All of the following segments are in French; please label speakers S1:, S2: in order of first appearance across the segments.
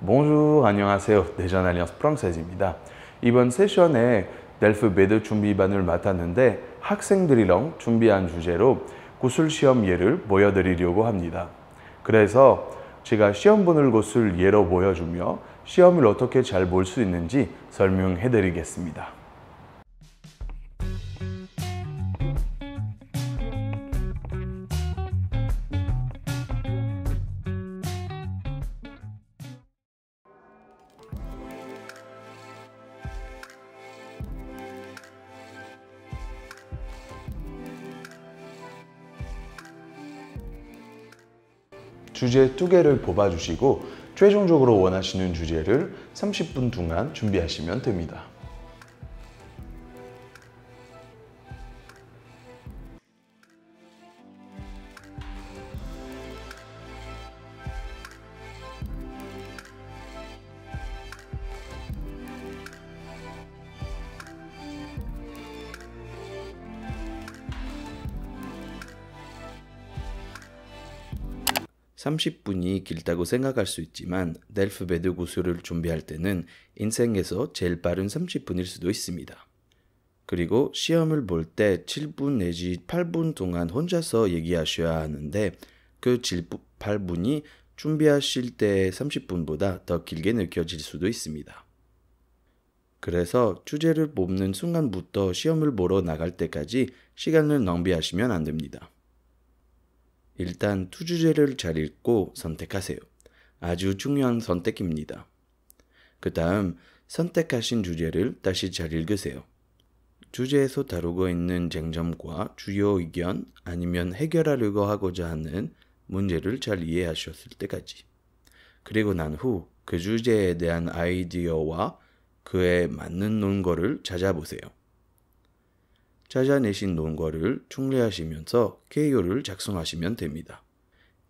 S1: Bonjour, 안녕하세요. 대전 알리언스 프랑세즈입니다. 이번 세션에 델프 매드 준비반을 맡았는데 학생들이랑 준비한 주제로 구술시험 예를 보여드리려고 합니다. 그래서 제가 시험 보는 것을 예로 보여주며 시험을 어떻게 잘 볼 수 있는지 설명해 드리겠습니다. 주제 2개를 뽑아주시고 최종적으로 원하시는 주제를 30분 동안 준비하시면 됩니다. (30분이) 길다고 생각할 수 있지만 델프 매드 구술을 준비할 때는 인생에서 제일 빠른 30분일 수도 있습니다. 그리고 시험을 볼 때 7분 내지 8분 동안 혼자서 얘기하셔야 하는데 그 8분이 준비하실 때 30분보다 더 길게 느껴질 수도 있습니다. 그래서 주제를 뽑는 순간부터 시험을 보러 나갈 때까지 시간을 낭비하시면 안 됩니다. 일단 두 주제를 잘 읽고 선택하세요. 아주 중요한 선택입니다. 그 다음 선택하신 주제를 다시 잘 읽으세요. 주제에서 다루고 있는 쟁점과 주요 의견 아니면 해결하려고 하고자 하는 문제를 잘 이해하셨을 때까지. 그리고 난 후 그 주제에 대한 아이디어와 그에 맞는 논거를 찾아보세요. 찾아내신 논거를 총례하시면서 개요를 작성하시면 됩니다.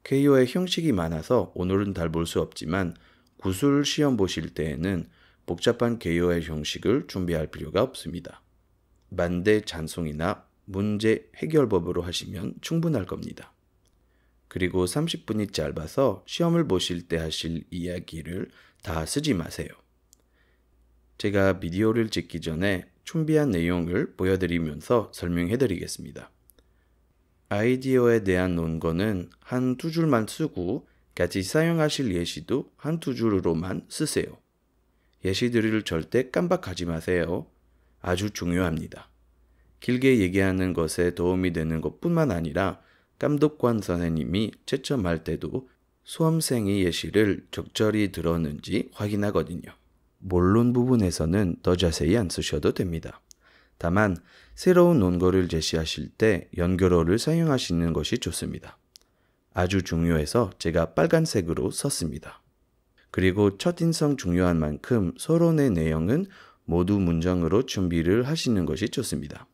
S1: 개요의 형식이 많아서 오늘은 다 볼 수 없지만 구술 시험 보실 때에는 복잡한 개요의 형식을 준비할 필요가 없습니다. 반대 찬송이나 문제 해결법으로 하시면 충분할 겁니다. 그리고 30분이 짧아서 시험을 보실 때 하실 이야기를 다 쓰지 마세요. 제가 비디오를 찍기 전에 준비한 내용을 보여드리면서 설명해 드리겠습니다. 아이디어에 대한 논거는 한 두 줄만 쓰고 같이 사용하실 예시도 한 두 줄로만 쓰세요. 예시들을 절대 깜빡하지 마세요. 아주 중요합니다. 길게 얘기하는 것에 도움이 되는 것뿐만 아니라 감독관 선생님이 채점할 때도 수험생이 예시를 적절히 들었는지 확인하거든요. 본론 부분에서는 더 자세히 안 쓰셔도 됩니다. 다만 새로운 논거를 제시하실 때 연결어를 사용하시는 것이 좋습니다. 아주 중요해서 제가 빨간색으로 썼습니다. 그리고 첫인상 중요한 만큼 서론의 내용은 모두 문장으로 준비를 하시는 것이 좋습니다.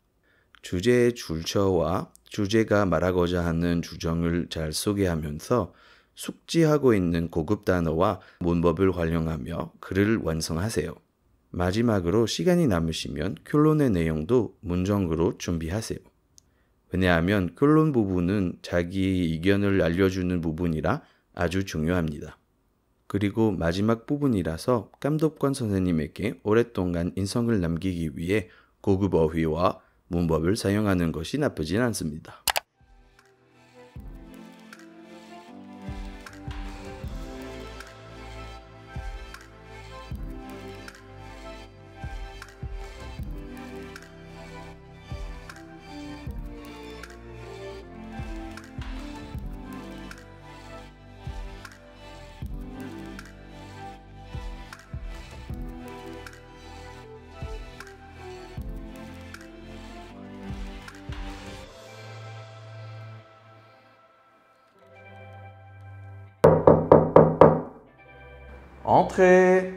S1: 주제의 출처와 주제가 말하고자 하는 주장을 잘 소개하면서 숙지하고 있는 고급 단어와 문법을 활용하며 글을 완성하세요. 마지막으로 시간이 남으시면 결론의 내용도 문장으로 준비하세요. 왜냐하면 결론 부분은 자기 의견을 알려주는 부분이라 아주 중요합니다. 그리고 마지막 부분이라서 감독관 선생님에게 오랫동안 인상을 남기기 위해 고급 어휘와 문법을 사용하는 것이 나쁘진 않습니다. Entrez.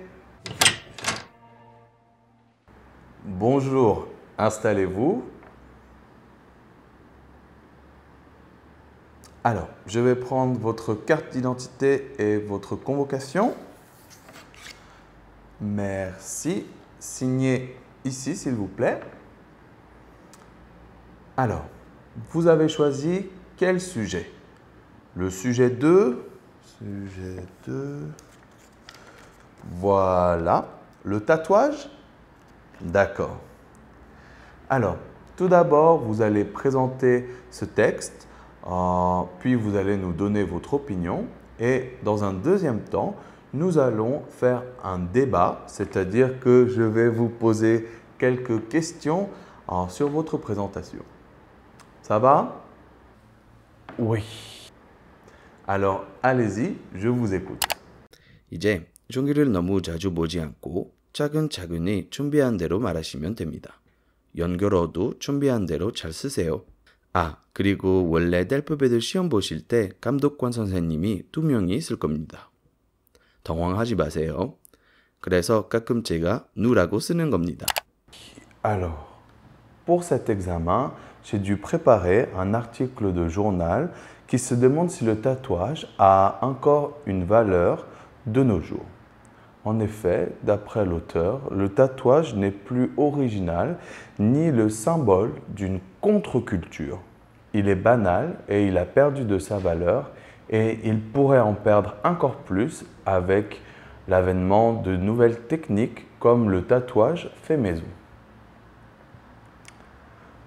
S1: Bonjour, installez-vous. Alors, je vais prendre votre carte d'identité et votre convocation. Merci. Signez ici, s'il vous plaît. Alors, vous avez choisi quel sujet? Le sujet 2. Sujet 2. Voilà. Le tatouage? D'accord. Alors, tout d'abord, vous allez présenter ce texte, puis vous allez nous donner votre opinion. Et dans un deuxième temps, nous allons faire un débat, c'est-à-dire que je vais vous poser quelques questions sur votre présentation. Ça va? Oui. Alors, allez-y, je vous écoute. 이제 종이를 너무 자주 보지 않고 차근차근히 준비한 대로 말하시면 됩니다. 연결어도 준비한 대로 잘 쓰세요. 아, 그리고 원래 델프베드 시험 보실 때 감독관 선생님이 2명이 있을 겁니다. 당황하지 마세요. 그래서 가끔 제가 누라고 쓰는 겁니다. Alors, pour cet examen, j'ai dû préparer un article de journal qui se demande si le tatouage a encore une valeur de nos jours. En effet, d'après l'auteur, le tatouage n'est plus original ni le symbole d'une contre-culture. Il est banal et il a perdu de sa valeur et il pourrait en perdre encore plus avec l'avènement de nouvelles techniques comme le tatouage fait maison.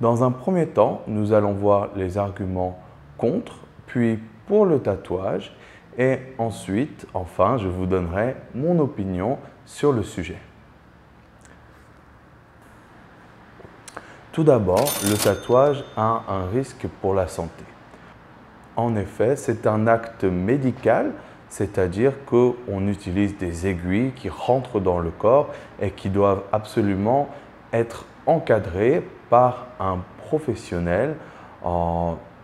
S1: Dans un premier temps, nous allons voir les arguments contre, puis pour le tatouage. Et ensuite, enfin, je vous donnerai mon opinion sur le sujet. Tout d'abord, le tatouage a un risque pour la santé. En effet, c'est un acte médical, c'est-à-dire qu'on utilise des aiguilles qui rentrent dans le corps et qui doivent absolument être encadrées par un professionnel.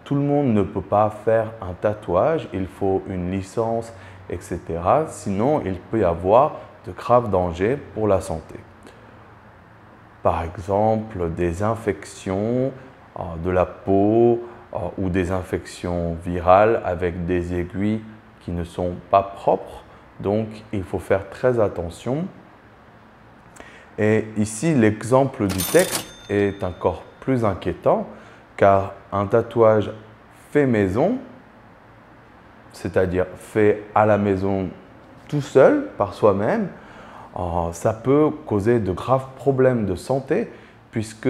S1: Tout le monde ne peut pas faire un tatouage, il faut une licence, etc. Sinon, il peut y avoir de graves dangers pour la santé. Par exemple, des infections de la peau ou des infections virales avec des aiguilles qui ne sont pas propres. Donc, il faut faire très attention. Et ici, l'exemple du texte est encore plus inquiétant car un tatouage fait maison, c'est-à-dire fait à la maison tout seul, par soi-même, ça peut causer de graves problèmes de santé puisque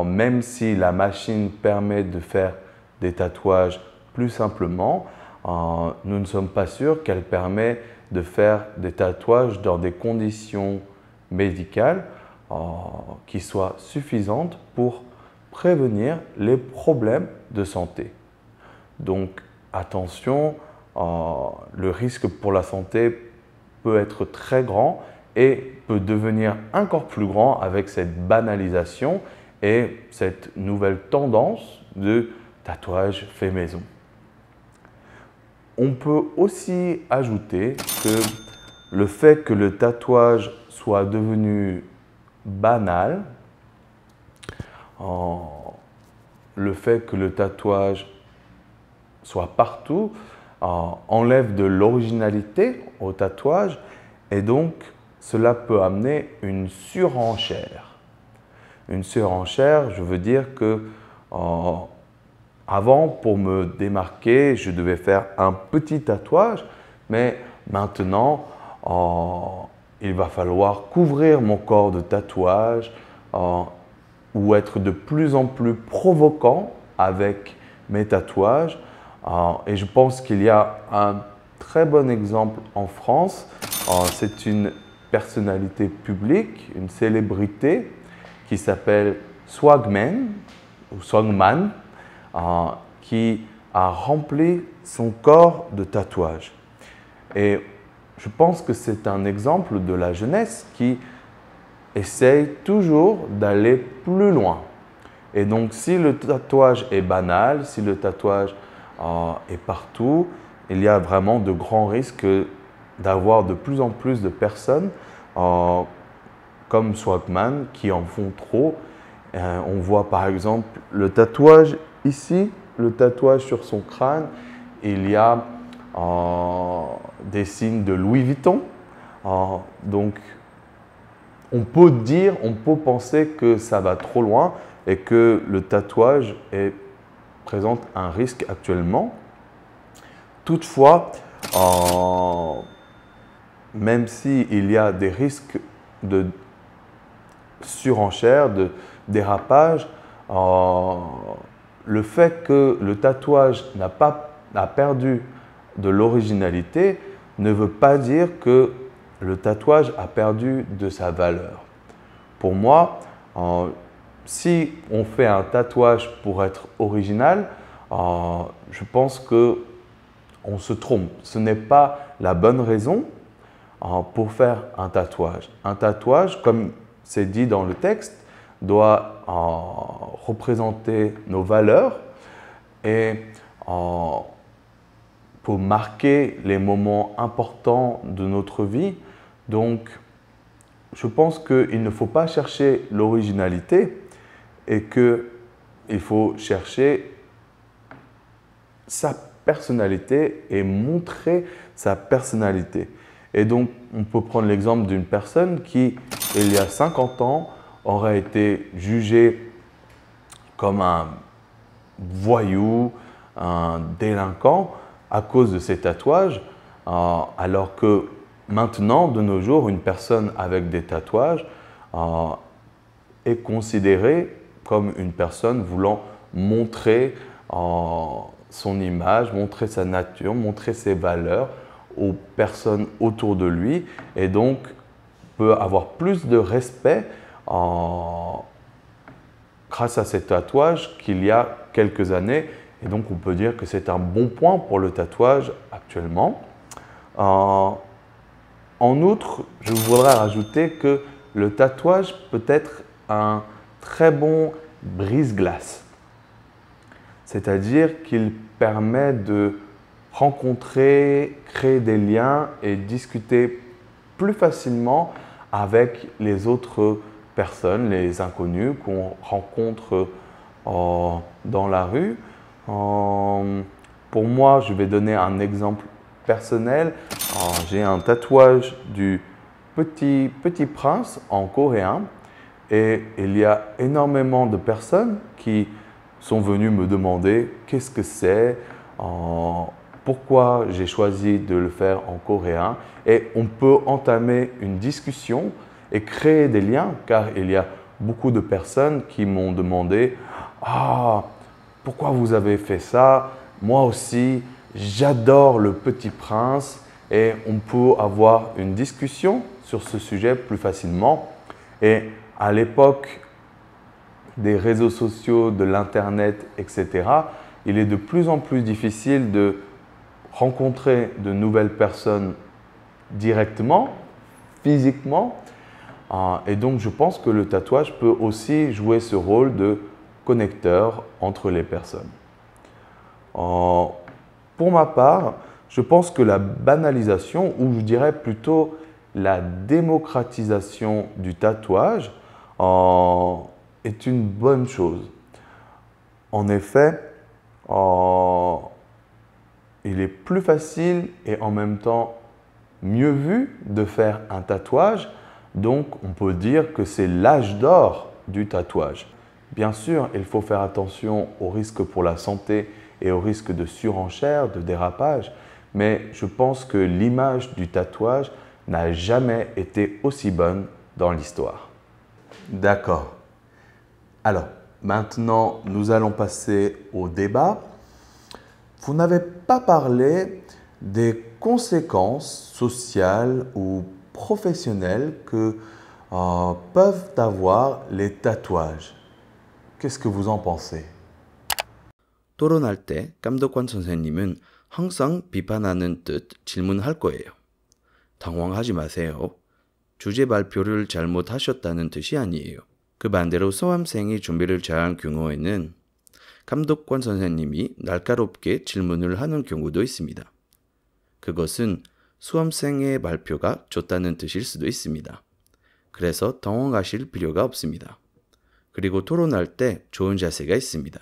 S1: même si la machine permet de faire des tatouages plus simplement, nous ne sommes pas sûrs qu'elle permet de faire des tatouages dans des conditions médicales qui soient suffisantes pour prévenir les problèmes de santé. Donc attention, le risque pour la santé peut être très grand et peut devenir encore plus grand avec cette banalisation et cette nouvelle tendance de tatouage fait maison. On peut aussi ajouter que le fait que le tatouage soit devenu banal, le fait que le tatouage soit partout enlève de l'originalité au tatouage et donc cela peut amener une surenchère. Une surenchère, je veux dire que avant, pour me démarquer, je devais faire un petit tatouage, mais maintenant, il va falloir couvrir mon corps de tatouage ou être de plus en plus provoquant avec mes tatouages. Et je pense qu'il y a un très bon exemple en France. C'est une personnalité publique, une célébrité qui s'appelle Swagman ou Swagman, qui a rempli son corps de tatouages. Et je pense que c'est un exemple de la jeunesse qui essaye toujours d'aller plus loin. Et donc, si le tatouage est banal, si le tatouage est partout, il y a vraiment de grands risques d'avoir de plus en plus de personnes comme Swagman qui en font trop. On voit par exemple le tatouage ici, le tatouage sur son crâne, il y a des signes de Louis Vuitton. Donc, on peut penser que ça va trop loin et que le tatouage présente un risque actuellement. Toutefois,
S2: même s'il y a des risques de surenchère, de dérapage, le fait que le tatouage n'a perdu de l'originalité ne veut pas dire que le tatouage a perdu de sa valeur. Pour moi, si on fait un tatouage pour être original, je pense qu'on se trompe. Ce n'est pas la bonne raison pour faire un tatouage. Un tatouage, comme c'est dit dans le texte, doit représenter nos valeurs et pour marquer les moments importants de notre vie. Donc, je pense qu'il ne faut pas chercher l'originalité et qu'il faut chercher sa personnalité et montrer sa personnalité. Et donc, on peut prendre l'exemple d'une personne qui, il y a 50 ans, aurait été jugée comme un voyou, un délinquant à cause de ses tatouages, alors que maintenant, de nos jours, une personne avec des tatouages est considérée comme une personne voulant montrer son image, montrer sa nature, montrer ses valeurs aux personnes autour de lui et donc peut avoir plus de respect grâce à ces tatouages qu'il y a quelques années. Et donc on peut dire que c'est un bon point pour le tatouage actuellement. En outre, je voudrais rajouter que le tatouage peut être un très bon brise-glace. C'est-à-dire qu'il permet de rencontrer, créer des liens et discuter plus facilement avec les autres personnes, les inconnus qu'on rencontre dans la rue. Pour moi, je vais donner un exemple personnel. J'ai un tatouage du Petit Prince en coréen et il y a énormément de personnes qui sont venues me demander qu'est-ce que c'est, pourquoi j'ai choisi de le faire en coréen et on peut entamer une discussion et créer des liens car il y a beaucoup de personnes qui m'ont demandé « Ah, pourquoi vous avez fait ça? Moi aussi, j'adore le Petit Prince » et on peut avoir une discussion sur ce sujet plus facilement. Et à l'époque des réseaux sociaux, de l'Internet, etc., il est de plus en plus difficile de rencontrer de nouvelles personnes directement, physiquement. Et donc, je pense que le tatouage peut aussi jouer ce rôle de connecteur entre les personnes. Pour ma part, je pense que la banalisation, ou je dirais plutôt la démocratisation du tatouage, est une bonne chose. En effet, il est plus facile et en même temps mieux vu de faire un tatouage. Donc, on peut dire que c'est l'âge d'or du tatouage. Bien sûr, il faut faire attention aux risques pour la santé et aux risques de surenchère, de dérapage, mais je pense que l'image du tatouage n'a jamais été aussi bonne dans l'histoire. D'accord. Alors, maintenant, nous allons passer au débat. Vous n'avez pas parlé des conséquences sociales ou professionnelles que peuvent avoir les tatouages. Qu'est-ce que vous en pensez?
S1: 토론할 때 감독관 선생님은 항상 비판하는 듯 질문할 거예요. 당황하지 마세요. 주제 발표를 잘못하셨다는 뜻이 아니에요. 그 반대로 수험생이 준비를 잘한 경우에는 감독관 선생님이 날카롭게 질문을 하는 경우도 있습니다. 그것은 수험생의 발표가 좋다는 뜻일 수도 있습니다. 그래서 당황하실 필요가 없습니다. 그리고 토론할 때 좋은 자세가 있습니다.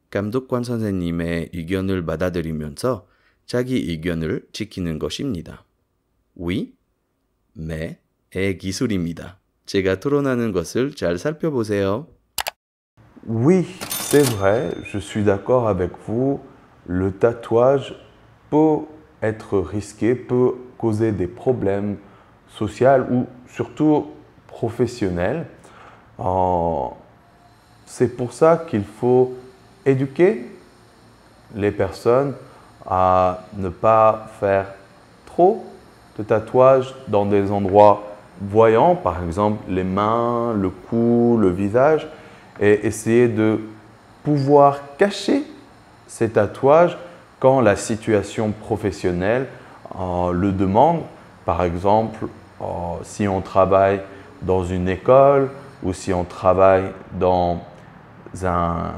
S1: 감독관 선생님의 의견을 받아들이면서 자기 의견을 지키는 것입니다. Oui, mais,의 기술입니다. 제가 토론하는 것을 잘 살펴보세요.
S2: Oui, c'est vrai, je suis d'accord avec vous. Le tatouage peut être risqué, peut causer des problèmes sociaux ou surtout professionnels. C'est pour ça qu'il faut éduquer les personnes à ne pas faire trop de tatouages dans des endroits voyants, par exemple les mains, le cou, le visage, et essayer de pouvoir cacher ces tatouages quand la situation professionnelle le demande. Par exemple, si on travaille dans une école ou si on travaille dans un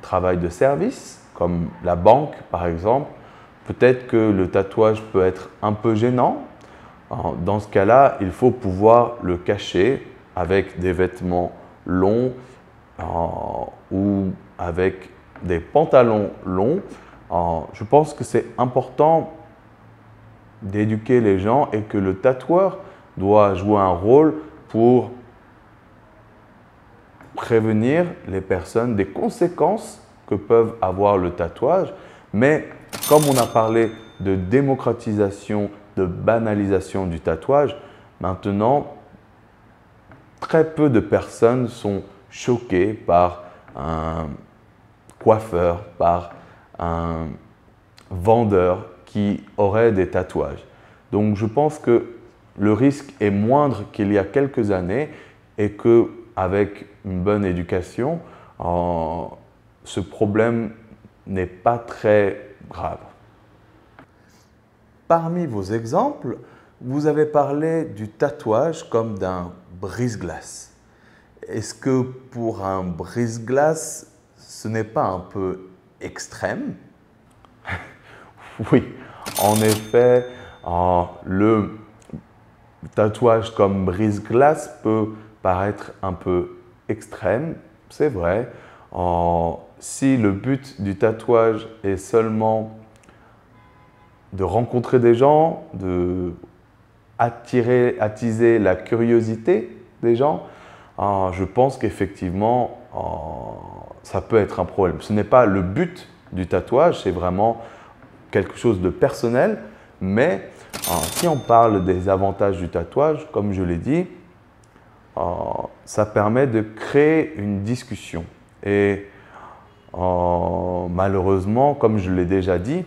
S2: travail de service, comme la banque par exemple, peut-être que le tatouage peut être un peu gênant. Dans ce cas-là, il faut pouvoir le cacher avec des vêtements longs ou avec des pantalons longs. Je pense que c'est important d'éduquer les gens et que le tatoueur doit jouer un rôle pour prévenir les personnes des conséquences que peuvent avoir le tatouage. Mais comme on a parlé de démocratisation, de banalisation du tatouage, maintenant, très peu de personnes sont choquées par un coiffeur, par un vendeur qui aurait des tatouages. Donc je pense que le risque est moindre qu'il y a quelques années et qu'avec une bonne éducation, ce problème n'est pas très grave. Parmi vos exemples, vous avez parlé du tatouage comme d'un brise-glace. Est-ce que pour un brise-glace, ce n'est pas un peu extrême? Oui, en effet, le tatouage comme brise-glace peut paraître un peu extrême, c'est vrai. Si le but du tatouage est seulement de rencontrer des gens, attiser la curiosité des gens, je pense qu'effectivement, ça peut être un problème. Ce n'est pas le but du tatouage, c'est vraiment quelque chose de personnel, mais si on parle des avantages du tatouage, comme je l'ai dit, ça permet de créer une discussion. Et malheureusement, comme je l'ai déjà dit,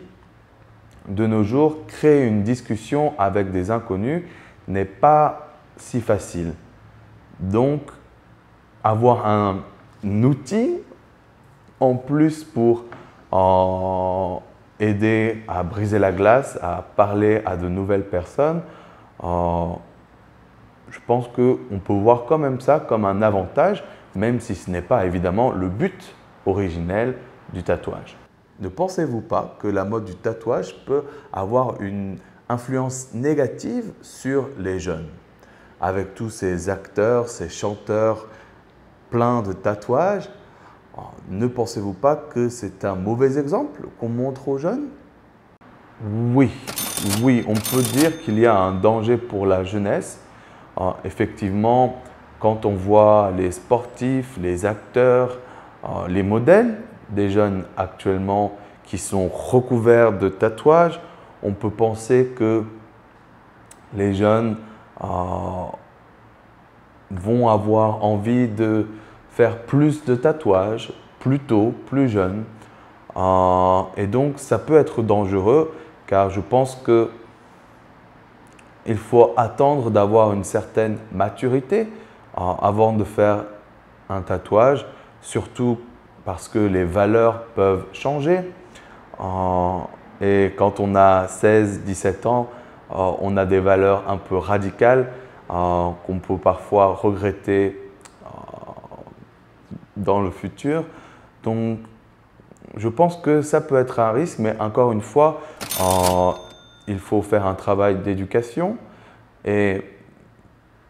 S2: de nos jours, créer une discussion avec des inconnus n'est pas si facile. Donc, avoir un outil en plus pour aider à briser la glace, à parler à de nouvelles personnes, je pense qu'on peut voir quand même ça comme un avantage, même si ce n'est pas évidemment le but originel du tatouage. Ne pensez-vous pas que la mode du tatouage peut avoir une influence négative sur les jeunes? Avec tous ces acteurs, ces chanteurs pleins de tatouages, ne pensez-vous pas que c'est un mauvais exemple qu'on montre aux jeunes? Oui, on peut dire qu'il y a un danger pour la jeunesse. Effectivement, quand on voit les sportifs, les acteurs, les modèles des jeunes actuellement qui sont recouverts de tatouages, on peut penser que les jeunes vont avoir envie de faire plus de tatouages plus tôt, plus jeunes. Et donc, ça peut être dangereux car je pense qu'il faut attendre d'avoir une certaine maturité avant de faire un tatouage, surtout parce que les valeurs peuvent changer. Et quand on a 16, 17 ans, on a des valeurs un peu radicales qu'on peut parfois regretter dans le futur. Donc, je pense que ça peut être un risque, mais encore une fois, il faut faire un travail d'éducation et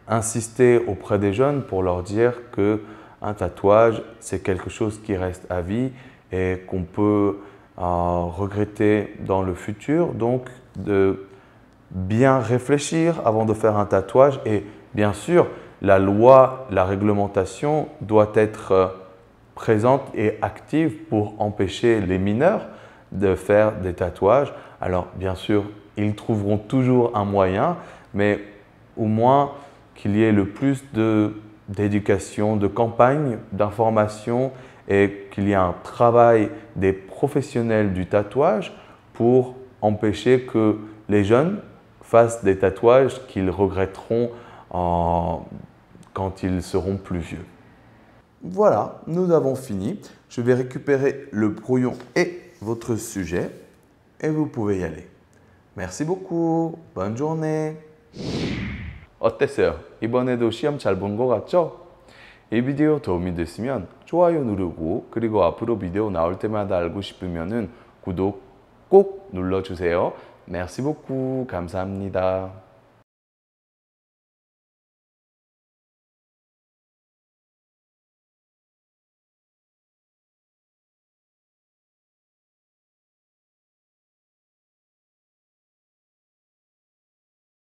S2: insister auprès des jeunes pour leur dire qu'un tatouage, c'est quelque chose qui reste à vie et qu'on peut regretter dans le futur. Donc, de bien réfléchir avant de faire un tatouage et bien sûr, la loi, la réglementation doit être présente et active pour empêcher les mineurs de faire des tatouages. Alors, bien sûr, ils trouveront toujours un moyen, mais au moins qu'il y ait le plus d'éducation, de campagne, d'information et qu'il y ait un travail des professionnels du tatouage pour empêcher que les jeunes fassent des tatouages qu'ils regretteront quand ils seront plus vieux. Voilà, nous avons fini. Je vais récupérer le brouillon et votre sujet et vous pouvez y aller. Merci beaucoup. Bonne journée. 어땠어요? 이번에도 시험 잘 본 것 같죠? 이 비디오 도움이 됐으면 좋아요 누르고 그리고 앞으로 비디오 나올 때마다 알고 싶으면 구독 꼭 눌러주세요. Merci beaucoup. 감사합니다.